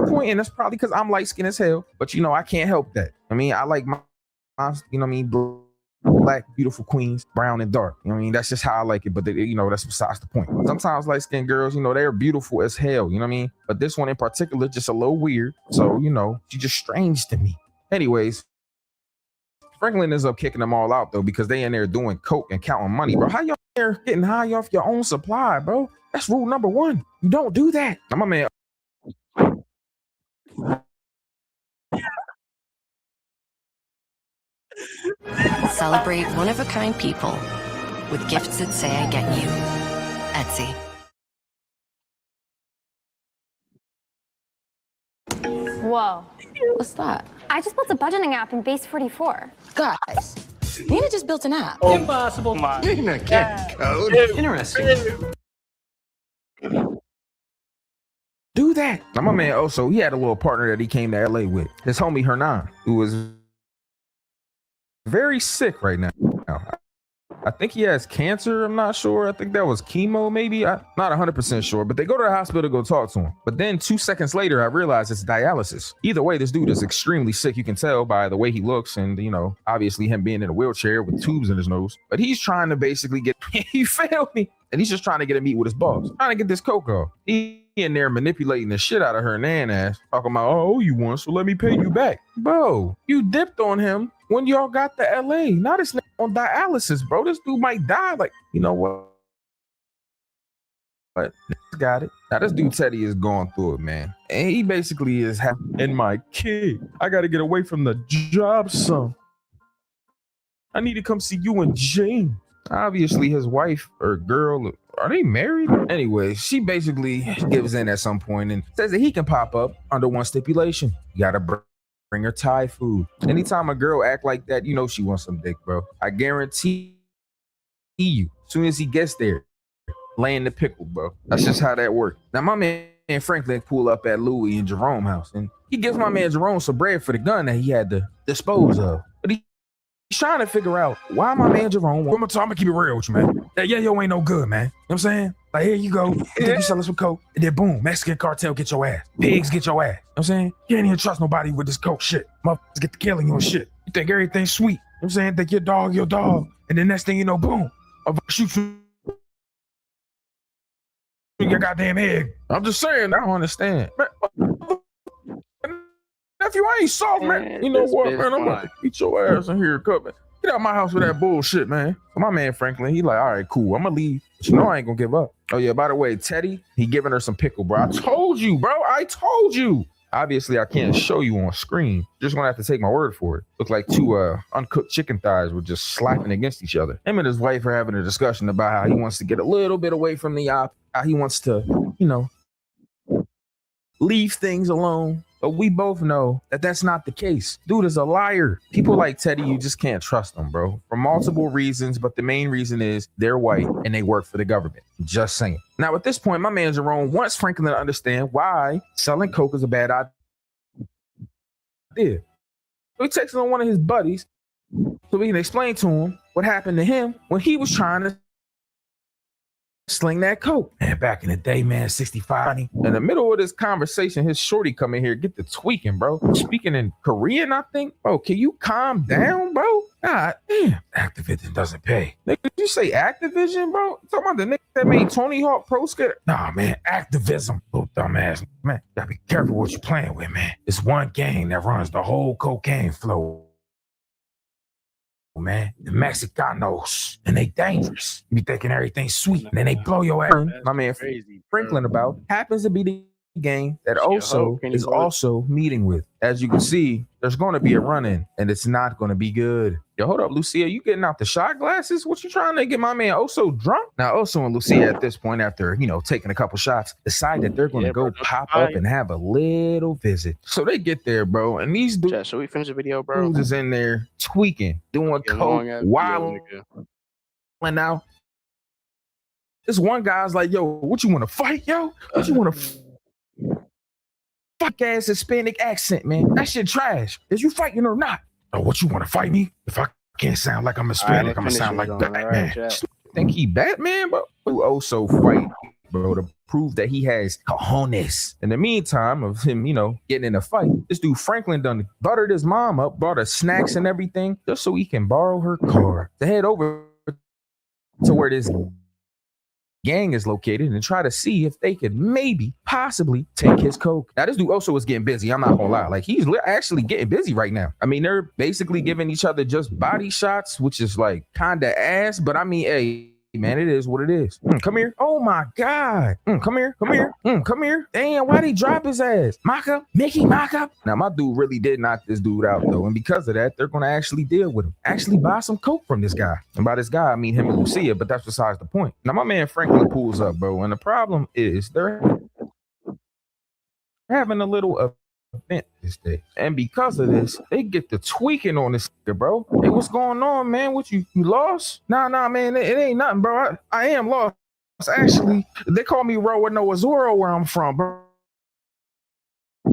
point, and that's probably because I'm light skinned as hell. But you know, I can't help that. I mean, I like my you know what I mean, black, beautiful queens, brown and dark. You know what I mean? That's just how I like it. But you know, that's besides the point. Sometimes light skinned girls, you know, they're beautiful as hell. You know what I mean? But this one in particular, just a little weird. So you know, she's just strange to me. Anyways, Franklin ends up kicking them all out though, because they in there doing coke and counting money, bro. How y'all there getting high off your own supply, bro? That's rule number one. You don't do that. Now, my man. Celebrate one-of-a-kind people with gifts that say I get you. Etsy. Whoa. What's that? I just built a budgeting app in Base 44. Guys, Nina just built an app. Impossible. Nina can't code. Interesting. Do that. Now, my man also, he had a little partner that he came to LA with. His homie Hernan, who was very sick right now. I think he has cancer. I'm not sure. I think that was chemo, maybe. I'm not 100% sure, but they go to the hospital to go talk to him. But then 2 seconds later, I realized it's dialysis. Either way, this dude is extremely sick. You can tell by the way he looks and, you know, obviously him being in a wheelchair with tubes in his nose. But he's trying to basically get, he failed me. And he's just trying to get a meet with his boss, trying to get this coke off. He in there manipulating the shit out of her nan ass, talking about, oh, you want, so let me pay you back. Bro, you dipped on him when y'all got to LA. Now this nigga on dialysis, bro. This dude might die. Like, you know what? But got it. Now this dude Teddy is going through it, man. And he basically is and my kid. I gotta get away from the job, son. I need to come see you and Jane. Obviously, his wife or girl, are they married? Anyway, she basically gives in at some point and says that he can pop up under one stipulation. You gotta bring her Thai food. Anytime a girl act like that, you know she wants some dick, bro. I guarantee you, as soon as he gets there, laying the pickle, bro. That's just how that works. Now, my man Franklin pull up at Louis and Jerome's house, and he gives my man Jerome some bread for the gun that he had to dispose of. But he's trying to figure out why my man Jerome, I'm gonna keep it real with you, man. That yo ain't no good, man. You know what I'm saying? Like, here you go. You think you selling some coke, and then boom, Mexican cartel get your ass. Pigs get your ass. You know what I'm saying? You ain't even trust nobody with this coke shit. Motherfuckers get to killing you and shit. You think everything's sweet. You know what I'm saying? Think your dog. And then next thing you know, boom, I'll shoot you in your goddamn head. I'm just saying, I don't understand. Man, nephew, I ain't soft, man. You know what, man? I'm gonna beat your ass in here, man. Get out my house with that bullshit, man. So my man Franklin, he like, all right, cool, I'm gonna leave. But you know I ain't gonna give up. Oh yeah, by the way, Teddy, he giving her some pickle, bro. I told you, bro. I told you. Obviously, I can't show you on screen. You're just gonna have to take my word for it. Look like two uncooked chicken thighs were just slapping against each other. Him and his wife are having a discussion about how he wants to get a little bit away from the op, how he wants to, you know, leave things alone. But we both know that that's not the case. Dude is a liar. People like Teddy, you just can't trust them, bro. For multiple reasons, but the main reason is they're white and they work for the government. Just saying. Now, at this point, my man Jerome wants Franklin to understand why selling coke is a bad idea. So he texts on one of his buddies so he can explain to him what happened to him when he was trying to sling that coke. Man, back in the day, man, 65. In the middle of this conversation, his shorty come in here, get the tweaking, bro. Speaking in Korean, I think. Bro, can you calm down, bro? God damn. Activision doesn't pay. Nigga, did you say Activision, bro? You talking about the nigga that made Tony Hawk Pro Skater? Nah, man, activism. Little dumbass. Man, gotta be careful what you're playing with, man. It's one gang that runs the whole cocaine flow. Man, the Mexicanos, and they dangerous. You be thinking everything's sweet, and then they blow your ass. My man Franklin about happens to be the gang that also is also meeting with. As you can see, there's going to be a run-in, and it's not going to be good. Yo, hold up, Lucia, you getting out the shot glasses? What you trying to get my man Oso drunk? Now, Oso and Lucia at this point, after, you know, taking a couple shots, decide that they're going to go pop up and have a little visit. So they get there, bro, and these dudes, should we finish the video, bro? Is in there tweaking, doing coke, wild, and now this one guy's like, yo, what you want to fight, yo? What you want to fuck ass Hispanic accent, man? That shit trash. Is you fighting or not? Oh, what you want to fight me? If I can't sound like I'm Hispanic, I'm gonna sound like Batman. Think he Batman, bro? Who also fight bro, to prove that he has cojones. In the meantime of him, getting in a fight, this dude Franklin done buttered his mom up, brought her snacks and everything, just so he can borrow her car to head over to where this gang is located and try to see if they could possibly take his coke. Now, this dude also is getting busy. I'm not gonna lie. Like, he's actually getting busy right now. I mean, they're basically giving each other just body shots, which is like kind of ass, but I mean, hey, man, it is what it is. Come here. Oh my God. Come here. Come here. Damn, why'd he drop his ass? Maka, Mickey, Maka. Now, my dude really did knock this dude out, though. And because of that, they're going to actually deal with him. Actually buy some coke from this guy. And by this guy, I mean him and Lucia, but that's besides the point. Now, my man Franklin pulls up, bro. And the problem is they're having a little event this day. And because of this, they get the tweaking on this nigga, bro. Hey, what's going on, man? What you lost? Nah, man, it ain't nothing, bro. I am lost. Actually, they call me Roa Noah Zoro where I'm from, bro.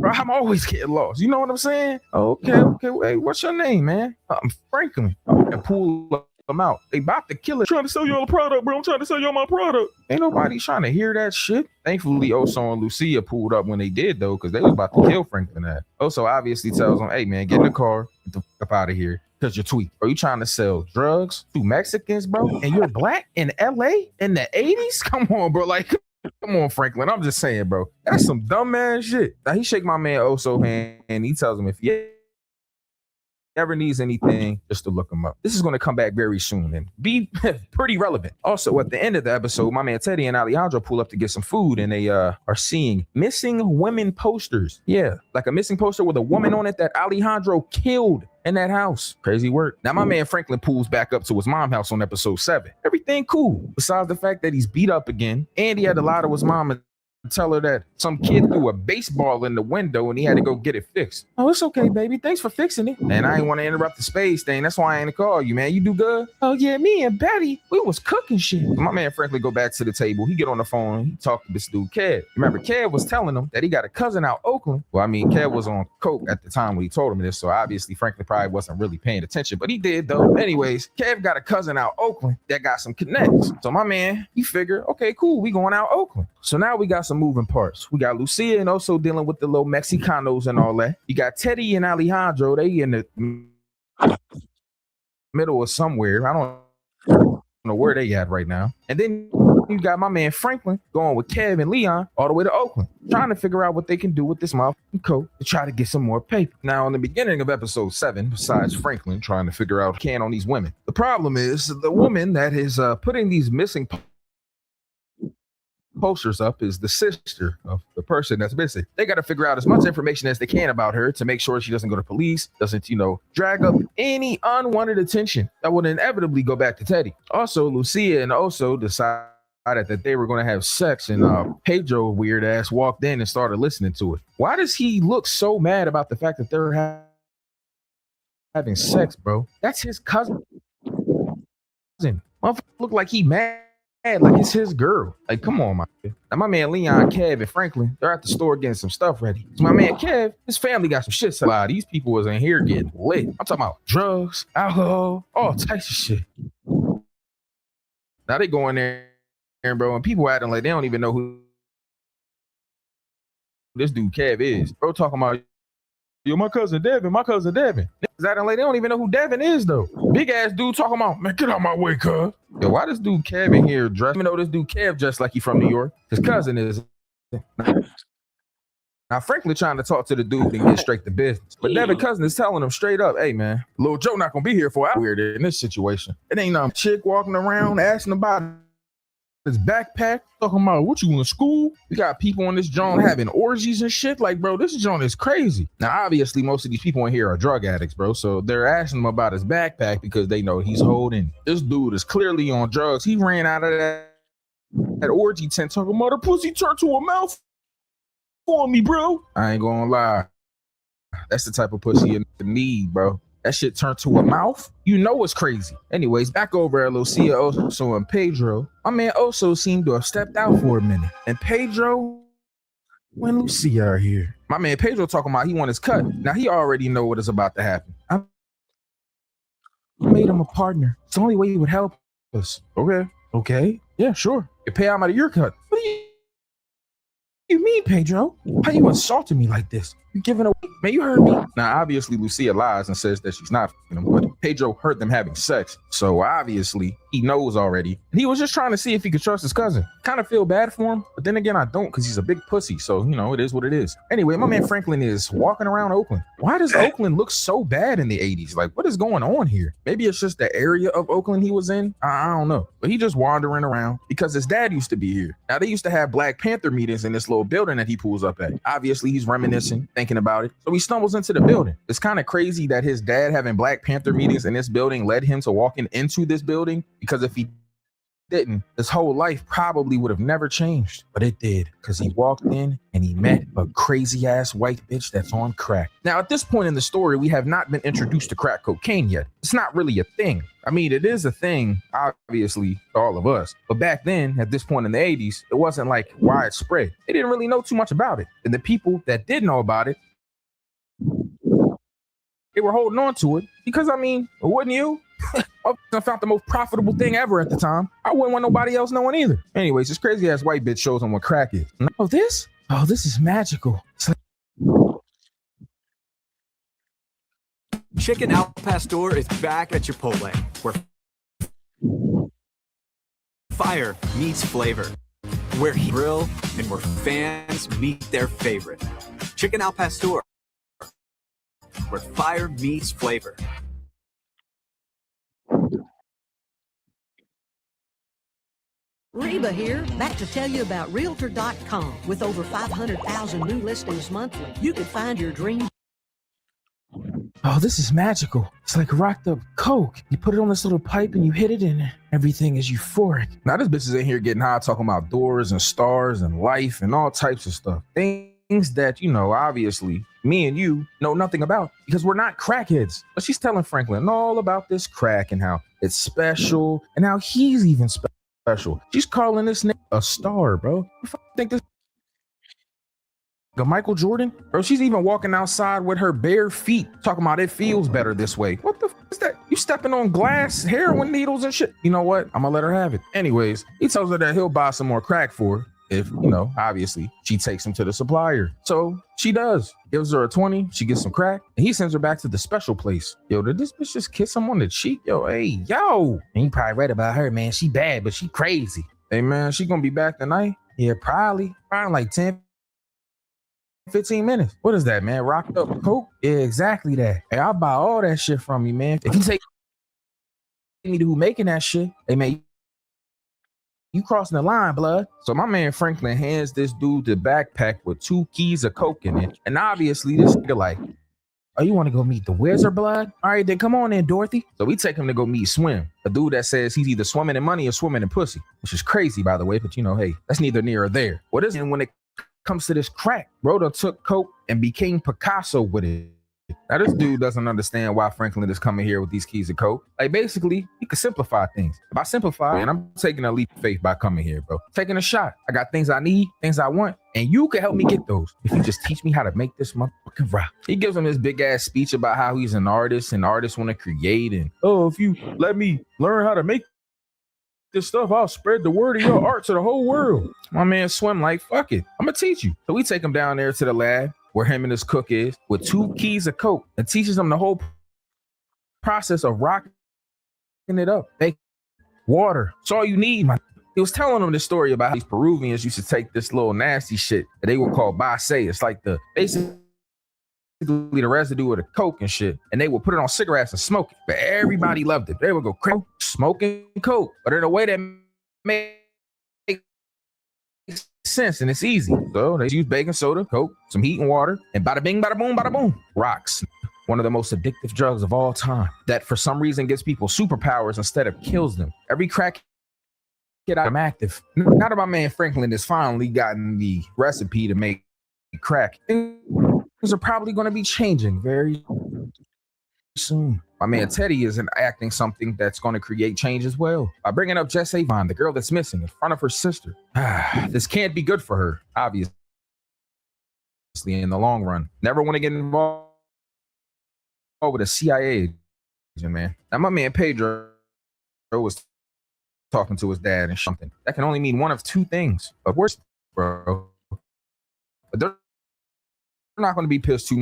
I'm always getting lost. You know what I'm saying? Okay. Hey, what's your name, man? I'm Franklin. And pull them out. They about to kill it. Trying to sell you all the product, bro. I'm trying to sell you all my product. Ain't nobody trying to hear that shit. Thankfully, Oso and Lucia pulled up when they did, though, because they was about to kill Franklin. Oso obviously tells them, hey, man, get in the car. Get the fuck out of here. Because you're tweet. Are you trying to sell drugs to Mexicans, bro? And you're black in LA in the 80s? Come on, bro. Like, come on, Franklin. I'm just saying, bro. That's some dumb ass shit. Now, he shake my man Oso hand and he tells him if he ever needs anything, just to look him up. This is going to come back very soon and be pretty relevant. Also, at the end of the episode, my man Teddy and Alejandro pull up to get some food and they are seeing missing women posters. Yeah, like a missing poster with a woman on it that Alejandro killed in that house. Crazy work. Now, my man Franklin pulls back up to his mom's house on episode 7. Everything cool, besides the fact that he's beat up again and he had to lie to his mom and tell her that some kid threw a baseball in the window and he had to go get it fixed. Oh, it's okay, baby. Thanks for fixing it. And I ain't want to interrupt the space thing. That's why I ain't call you, man. You do good? Oh, yeah, me and Betty, we was cooking shit. My man Franklin go back to the table. He get on the phone. He talk to this dude, Kev. Remember, Kev was telling him that he got a cousin out Oakland. Well, I mean, Kev was on coke at the time when he told him this, so obviously Franklin probably wasn't really paying attention, but he did, though. Anyways, Kev got a cousin out Oakland that got some connects. So my man, he figured, okay, cool, we going out Oakland. So now we got some moving parts. We got Lucia and also dealing with the little Mexicanos and all that. You got Teddy and Alejandro. They in the middle of somewhere. I don't know where they at right now. And then you got my man Franklin going with Kev and Leon all the way to Oakland, trying to figure out what they can do with this motherfucking coke to try to get some more paper. Now, in the beginning of episode 7, besides Franklin trying to figure out can on these women, the problem is the woman that is putting these missing posters up is the sister of the person that's missing. They got to figure out as much information as they can about her to make sure she doesn't go to police, doesn't, drag up any unwanted attention that would inevitably go back to Teddy. Also, Lucia and Oso decided that they were going to have sex, and Pedro, weird ass, walked in and started listening to it. Why does he look so mad about the fact that they're having sex, bro? That's his cousin. Motherfucker look like he mad like it's his girl. Like, come on, Now, my man Leon, Kev, and Franklin, they're at the store getting some stuff ready. So my man Kev, his family got some shit set out. These people was in here getting lit. I'm talking about drugs, alcohol, all types of shit. Now they go in there, bro, and people acting like they don't even know who this dude Kev is. Bro talking about, yo, my cousin Devin. Niggas acting like they don't even know who Devin is, though. Big ass dude talking about, man, get out my way, cuz. Yo, why this dude Kev in here dressed? Even though this dude Kev dressed like he from New York, his cousin is. Now, Franklin trying to talk to the dude and get straight to business. But Devin cousin is telling him straight up, hey, man, Lil Joe not going to be here for weird in this situation. It ain't no chick walking around asking about his backpack, talking about what you in school. We got people on this joint having orgies and shit. Like, bro, this joint is crazy. Now, obviously, most of these people in here are drug addicts, bro. So they're asking him about his backpack because they know he's holding. This dude is clearly on drugs. He ran out of that orgy tent talking about the pussy turned to a mouth for me, bro. I ain't gonna lie. That's the type of pussy you need, bro. That shit turned to a mouth. You know it's crazy. Anyways, back over at Lucia, Oso, and Pedro. My man Oso seemed to have stepped out for a minute. And Pedro and Lucia are here. My man Pedro talking about he want his cut. Now he already know what is about to happen. I made him a partner. It's the only way he would help us. Okay. Yeah, sure. You pay out of your cut. What do you You mean, Pedro? How you insulting me like this? You giving away? Man, you heard me. Now, obviously, Lucia lies and says that she's not f***ing him, but Pedro heard them having sex. So obviously, he knows already. And he was just trying to see if he could trust his cousin. Kind of feel bad for him, but then again, I don't because he's a big pussy. So, you know, it is what it is. Anyway, my man Franklin is walking around Oakland. Why does Oakland look so bad in the 80s? Like, what is going on here? Maybe it's just the area of Oakland he was in. I don't know. But he just wandering around because his dad used to be here. Now, they used to have Black Panther meetings in this little building that he pulls up at. Obviously, he's reminiscing, thinking about it. So he stumbles into the building. It's kind of crazy that his dad having Black Panther meetings in this building led him to walking into this building, because if he didn't, his whole life probably would have never changed. But it did, because he walked in and he met a crazy ass white bitch that's on crack. Now, at this point in the story, we have not been introduced to crack cocaine yet. It's not really a thing. I mean, it is a thing, obviously, to all of us. But back then, at this point in the 80s, it wasn't like widespread. They didn't really know too much about it. And the people that did know about it, they were holding on to it because, I mean, wouldn't you? I found the most profitable thing ever at the time. I wouldn't want nobody else knowing either. Anyways, this crazy ass white bitch shows them what crack is. Oh, this? Oh, this is magical. It's like Chicken Al Pastor is back at Chipotle, where fire meets flavor, where he grill and where fans meet their favorite. Chicken Al Pastor, where fire meets flavor. Reba here, back to tell you about Realtor.com. With over 500,000 new listings monthly, you can find your dream. oh, this is magical. It's like rocked up Coke. You put it on this little pipe and you hit it and everything is euphoric. Now this bitch is in here getting high, talking about doors and stars and life and all types of stuff. Things that, you know, obviously me and you know nothing about because we're not crackheads. But she's telling Franklin all about this crack and how it's special and how he's even special. She's calling this nigga a star, bro. You think this Michael Jordan? Bro, she's even walking outside with her bare feet, talking about it feels better this way. What the is that? You stepping on glass, heroin needles and shit. You know what? I'm gonna let her have it. Anyways, he tells her that he'll buy some more crack for her if, you know, obviously she takes him to the supplier. So she does. Gives her a 20, she gets some crack, and he sends her back to the special place. Yo, did this bitch just kiss him on the cheek? Yo, hey, yo. And you probably read about her, man. She bad, but she crazy. Hey, man, she gonna be back tonight? Yeah, probably like 10, 15 minutes. What is that, man? Rocked up Coke? Yeah, exactly that. Hey, I'll buy all that shit from you, man. If you take me to who making that shit, hey, man, you crossing the line, blood. So my man Franklin hands this dude the backpack with 2 keys of Coke in it. And obviously this nigga like, oh, you want to go meet the wizard, blood? All right, then come on in, Dorothy. So we take him to go meet Swim, a dude that says he's either swimming in money or swimming in pussy, which is crazy, by the way. But, you know, hey, that's neither near or there. What is it when it comes to this crack? Rhoda took Coke and became Picasso with it. Now, this dude doesn't understand why Franklin is coming here with these keys of Coke. Like, basically, he could simplify things. If I simplify, man, I'm taking a leap of faith by coming here, bro. Taking a shot. I got things I need, things I want, and you can help me get those if you just teach me how to make this motherfucking rock. He gives him this big ass speech about how he's an artist and artists want to create. And, oh, if you let me learn how to make this stuff, I'll spread the word of your art to the whole world. My man Swim like, fuck it, I'm gonna teach you. So we take him down there to the lab where him and his cook is with 2 keys of Coke and teaches him the whole process of rocking it up. Make water. It's all you need, man. He was telling him this story about how these Peruvians used to take this little nasty shit that they would call base. It's like the basically the residue of the Coke and shit, and they would put it on cigarettes and smoke it. But everybody loved it. They would go crazy smoking Coke, but in a way that made sense and it's easy. So they use baking soda, Coke, some heat and water, and bada bing, bada boom, rocks. One of the most addictive drugs of all time that for some reason gives people superpowers instead of kills them. Every crack kid I'm active. Now that my man Franklin has finally gotten the recipe to make crack, things are probably going to be changing very soon. My man Teddy is enacting something that's going to create change as well by bringing up Jess Avon, the girl that's missing, in front of her sister. This can't be good for her, obviously, in the long run. Never want to get involved with a CIA agent, man. Now, my man Pedro was talking to his dad and something that can only mean one of 2 things. But worse, bro, They're not going to be pissed too